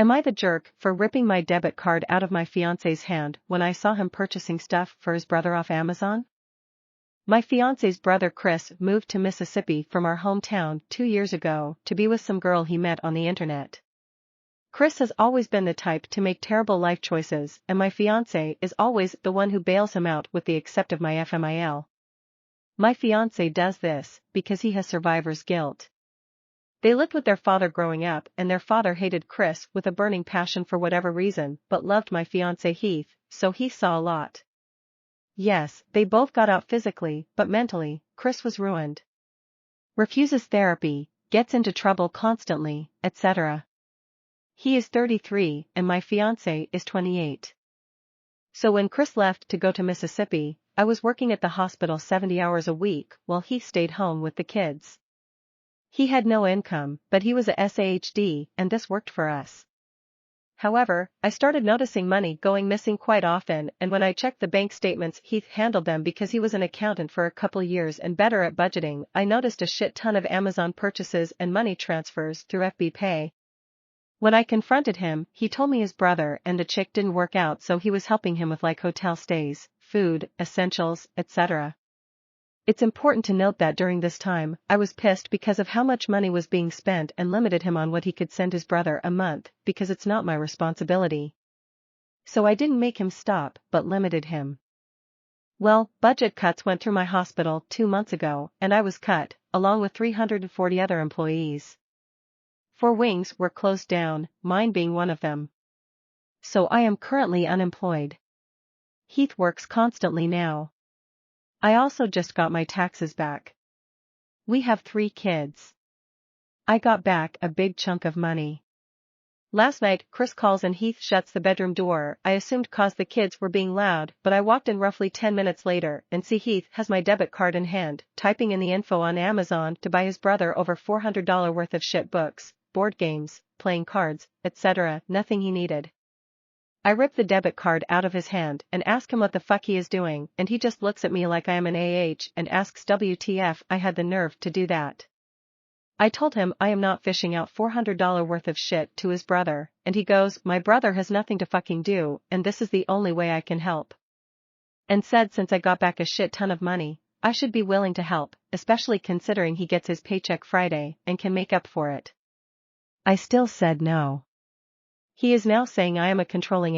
Am I the jerk for ripping my debit card out of my fiancé's hand when I saw him purchasing stuff for his brother off Amazon? My fiancé's brother Chris moved to Mississippi from our hometown 2 years ago to be with some girl he met on the internet. Chris has always been the type to make terrible life choices, and my fiancé is always the one who bails him out with the except of my FMIL. My fiancé does this because he has survivor's guilt. They lived with their father growing up, and their father hated Chris with a burning passion for whatever reason, but loved my fiancé Heath, so he saw a lot. Yes, they both got out physically, but mentally, Chris was ruined. Refuses therapy, gets into trouble constantly, etc. He is 33, and my fiancé is 28. So when Chris left to go to Mississippi, I was working at the hospital 70 hours a week while he stayed home with the kids. He had no income, but he was a SAHD, and this worked for us. However, I started noticing money going missing quite often, and when I checked the bank statements Heath handled them because he was an accountant for a couple years and better at budgeting, I noticed a shit ton of Amazon purchases and money transfers through FB Pay. When I confronted him, he told me his brother and the chick didn't work out, so he was helping him with like hotel stays, food, essentials, etc. It's important to note that during this time, I was pissed because of how much money was being spent and limited him on what he could send his brother a month, because it's not my responsibility. So I didn't make him stop, but limited him. Well, budget cuts went through my hospital 2 months ago, and I was cut, along with 340 other employees. 4 wings were closed down, mine being one of them. So I am currently unemployed. Heath works constantly now. I also just got my taxes back. We have 3 kids. I got back a big chunk of money. Last night, Chris calls and Heath shuts the bedroom door. I assumed cause the kids were being loud, but I walked in roughly 10 minutes later and see Heath has my debit card in hand, typing in the info on Amazon to buy his brother over $400 worth of shit books, board games, playing cards, etc., nothing he needed. I rip the debit card out of his hand and ask him what the fuck he is doing, and he just looks at me like I am an and asks WTF I had the nerve to do that. I told him I am not fishing out $400 worth of shit to his brother, and he goes, my brother has nothing to fucking do, and this is the only way I can help. And said since I got back a shit ton of money, I should be willing to help, especially considering he gets his paycheck Friday and can make up for it. I still said no. He is now saying I am a controlling